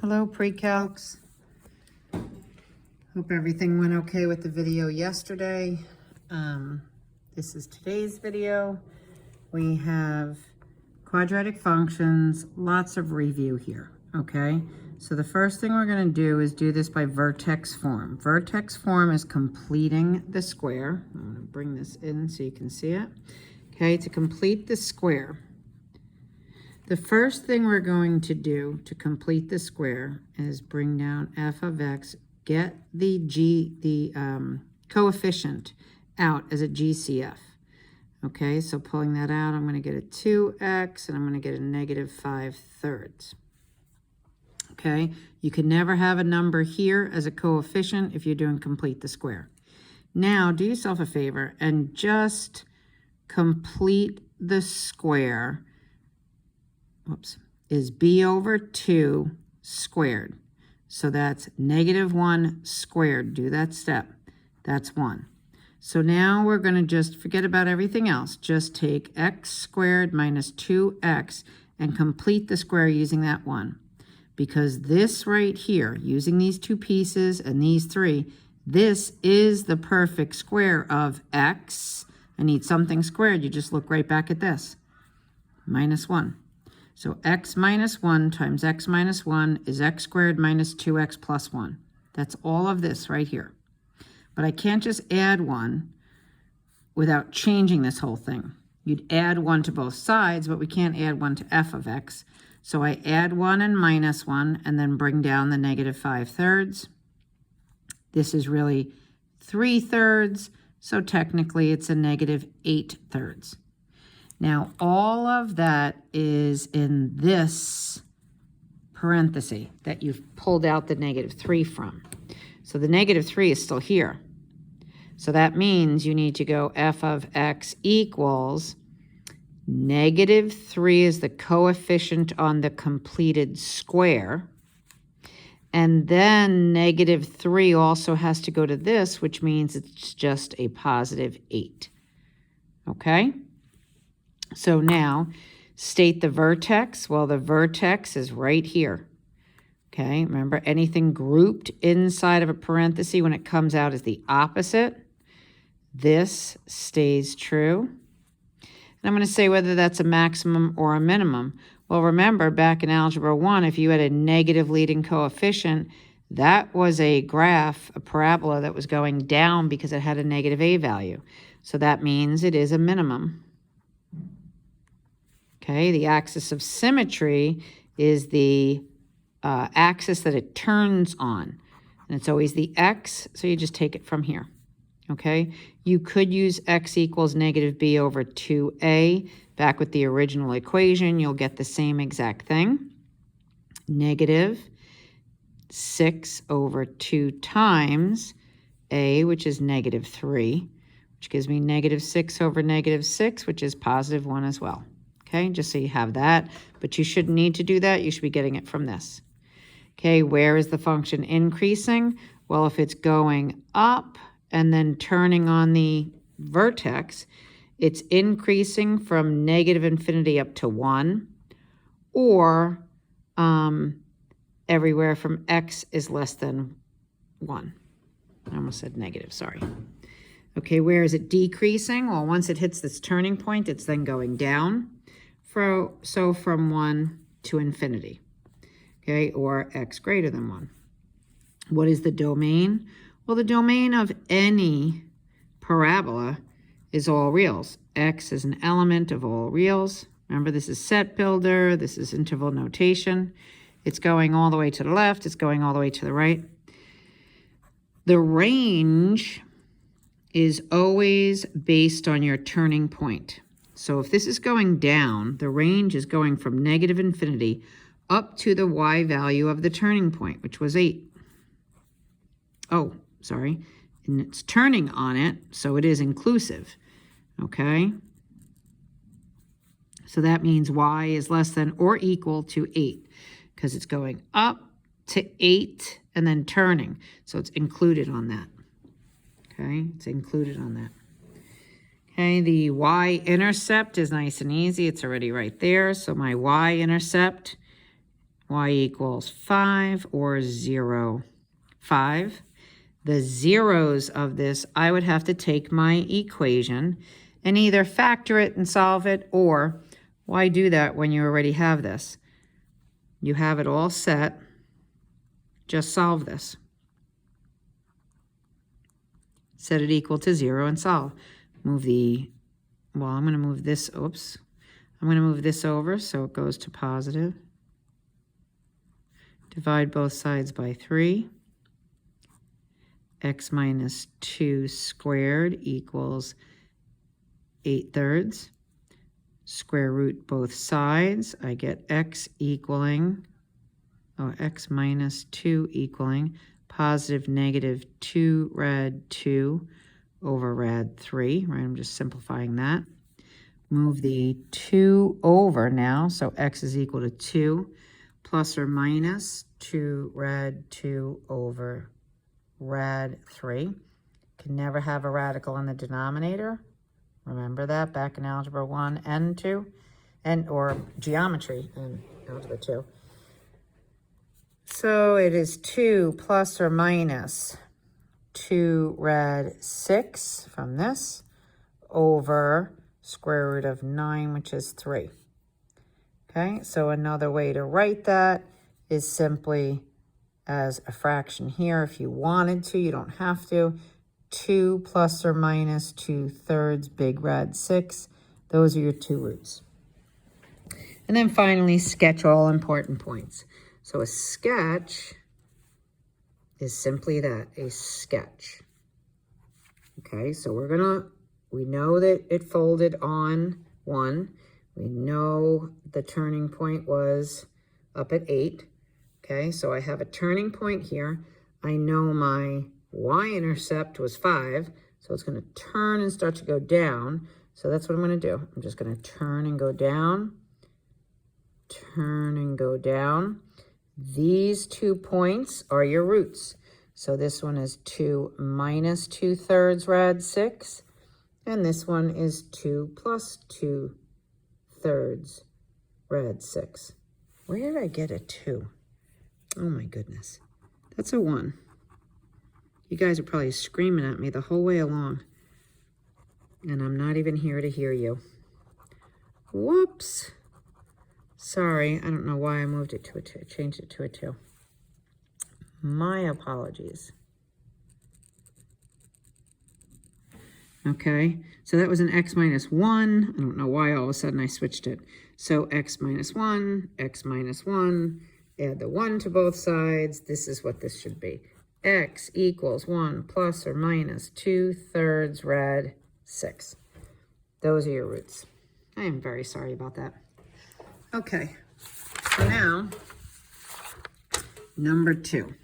Hello, pre-calcs. Hope everything went okay with the video yesterday. This is today's video. We have quadratic functions, lots of review here, okay? So the first thing we're going to do is do this by vertex form. Vertex form is completing the square. I'm going to bring this in so you can see it. Okay, to complete the square, the first thing we're going to do to complete the square is bring down f of x, get the coefficient out as a GCF. Okay, so pulling that out, I'm going to get a 2x and I'm going to get a negative 5/3. Okay, you can never have a number here as a coefficient if you're doing complete the square. Now, do yourself a favor and just complete the square. Whoops, is b over 2 squared. So that's negative 1 squared. Do that step. That's 1. So now we're going to just forget about everything else. Just take x squared minus 2x and complete the square using that 1. Because this right here, using these two pieces and these three, this is the perfect square of x. I need something squared. You just look right back at this. Minus 1. So x minus 1 times x minus 1 is x squared minus 2x plus 1. That's all of this right here. But I can't just add 1 without changing this whole thing. You'd add 1 to both sides, but we can't add 1 to f of x. So I add 1 and minus 1 and then bring down the negative 5/3. This is really 3/3, so technically it's a negative 8/3. Now, all of that is in this parenthesis that you've pulled out the negative 3 from. So the negative 3 is still here. So that means you need to go f of x equals negative 3 is the coefficient on the completed square. And then negative 3 also has to go to this, which means it's just a positive 8. Okay? So now, state the vertex. Well, the vertex is right here. Okay, remember anything grouped inside of a parenthesis when it comes out is the opposite. This stays true. And I'm going to say whether that's a maximum or a minimum. Well, remember back in Algebra 1, if you had a negative leading coefficient, that was a graph, a parabola that was going down because it had a negative a value. So that means it is a minimum. Okay, the axis of symmetry is the axis that it turns on. And it's always the x, so you just take it from here. Okay, you could use x equals negative b over 2a. Back with the original equation, you'll get the same exact thing. Negative 6 over 2 times a, which is negative 3, which gives me negative 6 over negative 6, which is positive 1 as well. Okay, just so you have that, but you shouldn't need to do that. You should be getting it from this. Okay, where is the function increasing? Well, if it's going up and then turning on the vertex, it's increasing from negative infinity up to 1, or everywhere from x is less than 1. I almost said negative, sorry. Okay, where is it decreasing? Well, once it hits this turning point, it's then going down. So from 1 to infinity, okay, or x greater than 1. What is the domain? Well, the domain of any parabola is all reals. X is an element of all reals. Remember, this is set builder. This is interval notation. It's going all the way to the left. It's going all the way to the right. The range is always based on your turning point. So if this is going down, the range is going from negative infinity up to the y value of the turning point, which was 8. Oh, sorry. And it's turning on it, so it is inclusive. Okay? So that means y is less than or equal to 8 because it's going up to 8 and then turning. So it's included on that. Okay? It's included on that. Okay, the y-intercept is nice and easy. It's already right there. So my y-intercept y equals 5 or 0. 5. The zeros of this, I would have to take my equation and either factor it and solve it, or why do that when you already have this? You have it all set. Just solve this. Set it equal to 0 and solve. Move the, well, I'm going to move this, oops. I'm going to move this over so it goes to positive. Divide both sides by 3. X minus 2 squared equals 8/3. Square root both sides. I get x equaling, x minus 2 equaling positive negative 2 rad 2 over rad 3, right? I'm just simplifying that. Move the 2 over now, so x is equal to 2 plus or minus 2 rad 2 over rad 3. Can never have a radical in the denominator. Remember that back in Algebra 1 and 2, or geometry in Algebra 2. So it is 2 plus or minus 2 rad 6 from this over square root of 9, which is 3. Okay, so another way to write that is simply as a fraction here if you wanted to. You don't have to. 2 plus or minus 2/3 big rad 6. Those are your two roots. And then finally, sketch all important points. So a sketch is simply that, a sketch. Okay, so we know that it folded on 1. We know the turning point was up at 8. Okay, so I have a turning point here. I know my y-intercept was 5, so it's going to turn and start to go down. So that's what I'm going to do. I'm just going to turn and go down, turn and go down. These 2 points are your roots. So this one is 2 minus 2/3 rad 6, and this one is 2 plus 2/3 rad 6. Where did I get a 2? Oh my goodness. That's a 1. You guys are probably screaming at me the whole way along, and I'm not even here to hear you. Whoops. Sorry, I don't know why I moved it to a 2, changed it to a 2. My apologies. Okay, so that was an x minus 1. I don't know why all of a sudden I switched it. So x minus 1, add the 1 to both sides. This is what this should be. X equals 1 plus or minus 2/3 rad 6. Those are your roots. I am very sorry about that. Okay, so now, number 2.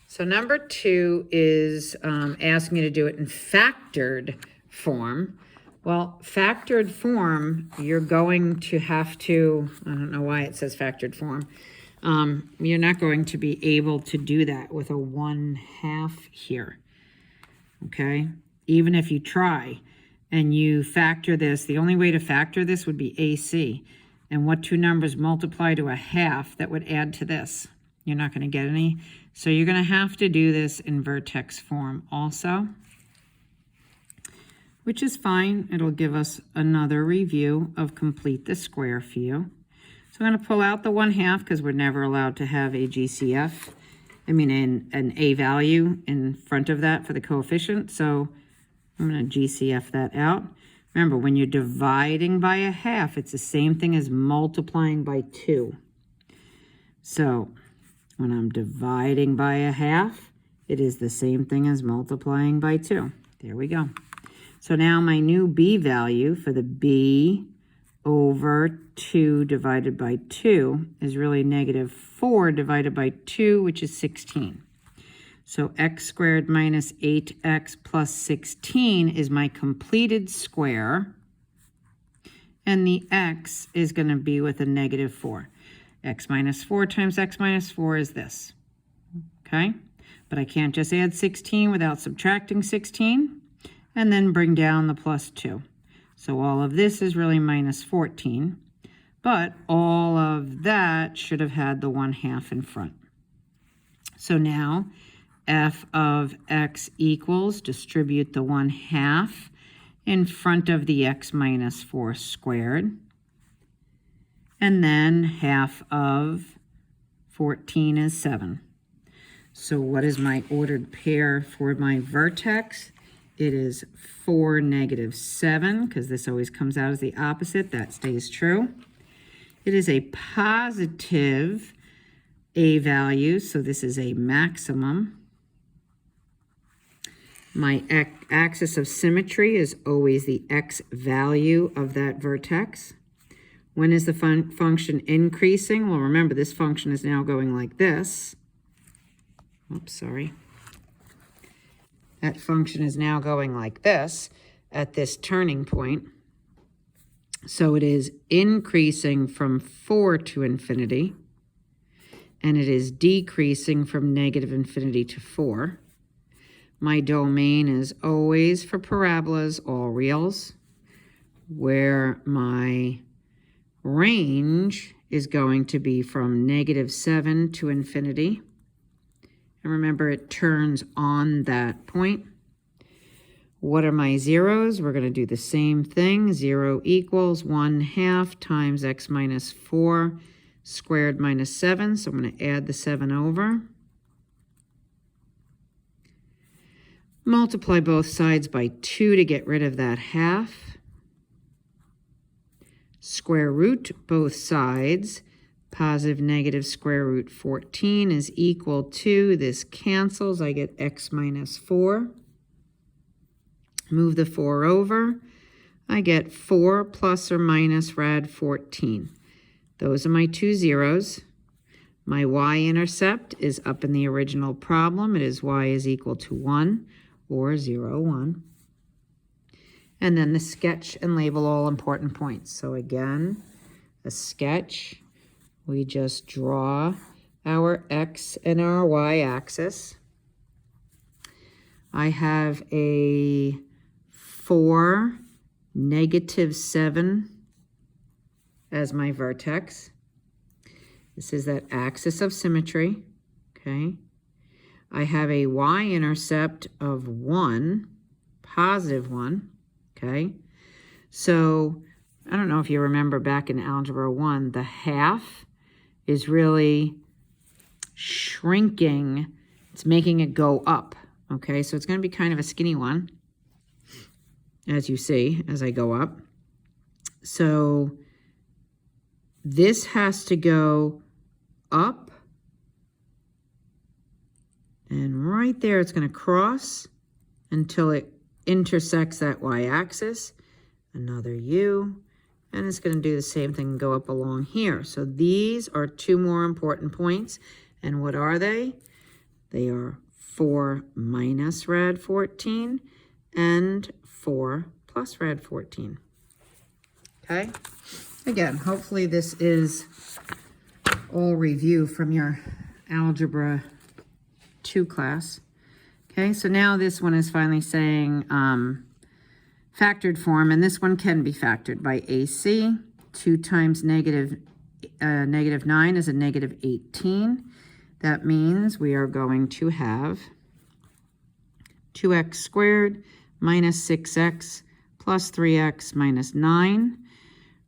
So number 2 is asking you to do it in factored form. Well, factored form, you're going to have to, I don't know why it says factored form. You're not going to be able to do that with a 1/2 here, okay? Even if you try and you factor this, the only way to factor this would be AC. And what 2 numbers multiply to a 1/2 that would add to this? You're not going to get any. So you're going to have to do this in vertex form also, which is fine. It'll give us another review of complete the square for you. So I'm going to pull out the 1/2 because we're never allowed to have a GCF, an A value in front of that for the coefficient. So I'm going to GCF that out. Remember, when you're dividing by a 1/2, it's the same thing as multiplying by 2. So when I'm dividing by a 1/2, it is the same thing as multiplying by 2. There we go. So now my new B value for the B over 2 divided by 2 is really negative 4 divided by 2, which is 16. So x squared minus 8x plus 16 is my completed square. And the x is going to be with a negative 4. X minus 4 times x minus 4 is this. Okay? But I can't just add 16 without subtracting 16 and then bring down the plus 2. So all of this is really minus 14. But all of that should have had the 1/2 in front. So now f of x equals, distribute the 1/2 in front of the x minus 4 squared. And then half of 14 is 7. So what is my ordered pair for my vertex? It is 4, -7, because this always comes out as the opposite. That stays true. It is a positive a value, so this is a maximum. My axis of symmetry is always the x value of that vertex. When is the function increasing? Well, remember, this function is now going like this. Oops, sorry. That function is now going like this at this turning point. So it is increasing from 4 to infinity, and it is decreasing from -infinity to 4. My domain is always, for parabolas, all reals, where my range is going to be from -7 to infinity. And remember, it turns on that point. What are my zeros? We're going to do the same thing. 0 equals 1/2 times x minus 4 squared minus 7. So I'm going to add the 7 over. Multiply both sides by 2 to get rid of that half. Square root both sides. Positive negative square root 14 is equal to, this cancels, I get x minus 4. Move the 4 over, I get 4 plus or minus rad 14. Those are my two zeros. My y-intercept is up in the original problem. It is y is equal to 1 or 0, 1. And then the sketch and label all important points. So again, a sketch. We just draw our x and our y axis. I have a 4, -7 as my vertex. This is that axis of symmetry, okay? I have a y-intercept of 1, positive 1, okay? So I don't know if you remember back in Algebra 1, the half is really shrinking. It's making it go up, okay? So it's going to be kind of a skinny one, as you see, as I go up. So this has to go up, and right there it's going to cross until it intersects that y-axis. Another U. And it's going to do the same thing and go up along here. So these are two more important points. And what are they? They are 4 minus rad 14 and 4 plus rad 14. Okay? Again, hopefully this is all review from your Algebra 2 class. Okay, so now this one is finally saying factored form, and this one can be factored by AC. 2 times -9 is a -18. That means we are going to have 2x squared minus 6x plus 3x minus 9,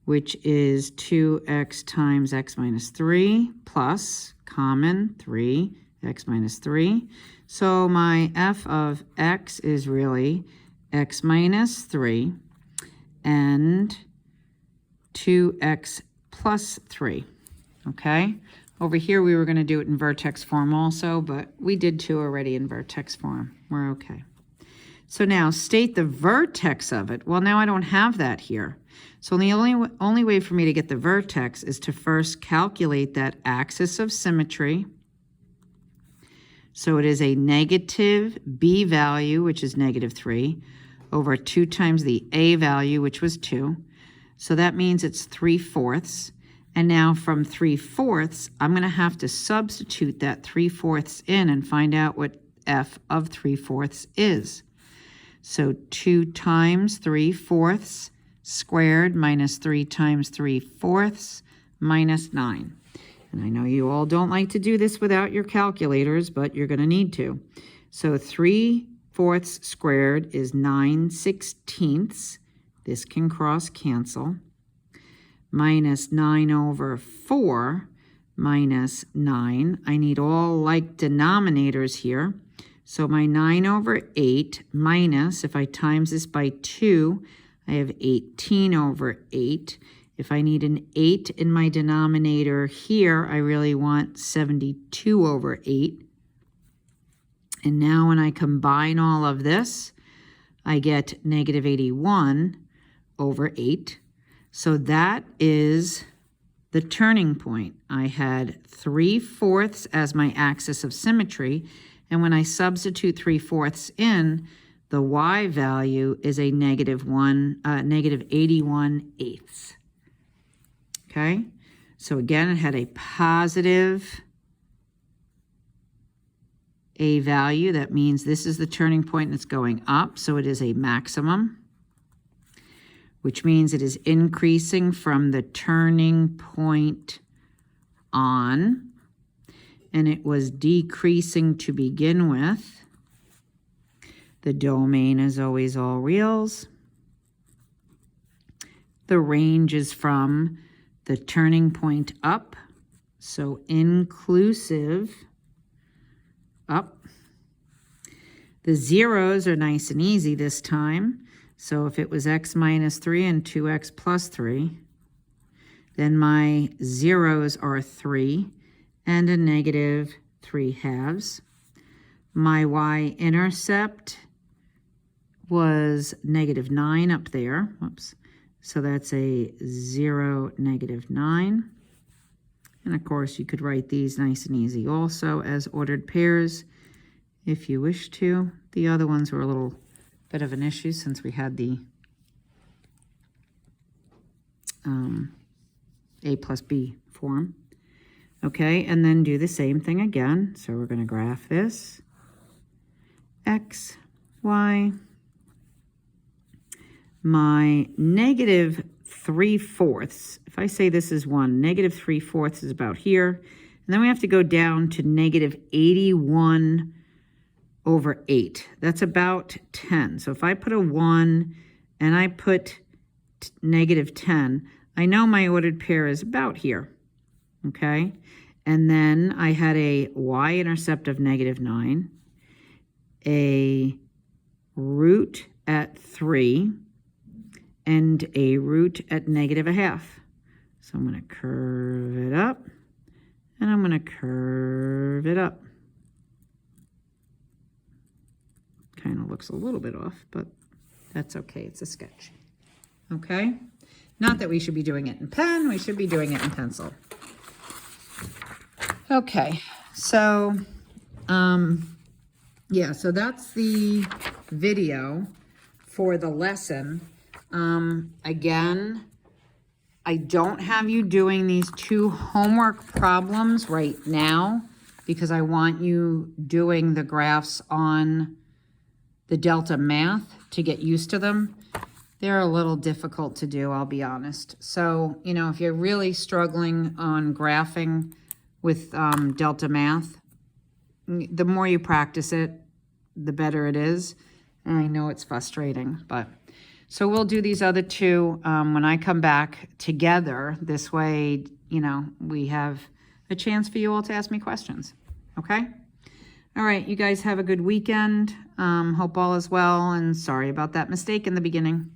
which is 2x times x minus 3 plus common 3x minus 3. So my f of x is really x minus 3 and 2x plus 3, okay? Over here, we were going to do it in vertex form also, but we did 2 already in vertex form. We're okay. So now, state the vertex of it. Well, now I don't have that here. So the only way for me to get the vertex is to first calculate that axis of symmetry. So it is a negative b value, which is -3, over 2 times the a value, which was 2. So that means it's 3/4. And now from 3/4, I'm going to have to substitute that 3/4 in and find out what f of 3/4 is. So 2 times 3/4 squared minus 3 times 3/4 minus 9. And I know you all don't like to do this without your calculators, but you're going to need to. So 3/4 squared is 9/16. This can cross cancel. Minus 9/4 minus 9. I need all like denominators here. So my 9/8 minus, if I times this by 2, I have 18/8. If I need an 8 in my denominator here, I really want 72/8. And now when I combine all of this, I get negative 81/8. So that is the turning point. I had 3/4 as my axis of symmetry, and when I substitute 3/4 in, the y value is a negative 81/8. Okay, so again, it had a positive a value. That means this is the turning point and it's going up, so it is a maximum, which means it is increasing from the turning point on, and it was decreasing to begin with. The domain is always all reals. The range is from the turning point up, so inclusive up. The zeros are nice and easy this time. So if it was x minus 3 and 2x plus 3, then my zeros are 3 and a negative 3/2. My y-intercept was negative 9 up there. Whoops. So that's a 0, negative 9. And of course, you could write these nice and easy also as ordered pairs if you wish to. The other ones were a little bit of an issue since we had the a plus b form. Okay, and then do the same thing again. So we're going to graph this. X, y. My negative 3/4, if I say this is 1, negative 3/4 is about here. And then we have to go down to negative 81/8. That's about 10. So if I put a 1 and I put negative 10, I know my ordered pair is about here. Okay? And then I had a y-intercept of negative 9, a root at 3, and a root at negative 1/2. So I'm going to curve it up, and I'm going to curve it up. Kind of looks a little bit off, but that's okay. It's a sketch. Okay? Not that we should be doing it in pen. We should be doing it in pencil. Okay. So, yeah, so that's the video for the lesson. Again, I don't have you doing these 2 homework problems right now because I want you doing the graphs on the Delta Math to get used to them. They're a little difficult to do, I'll be honest. So, you know, if you're really struggling on graphing with Delta Math, the more you practice it, the better it is. And I know it's frustrating, but so we'll do these other 2 when I come back together. This way, you know, we have a chance for you all to ask me questions. Okay? All right, you guys have a good weekend. Hope all is well, and sorry about that mistake in the beginning.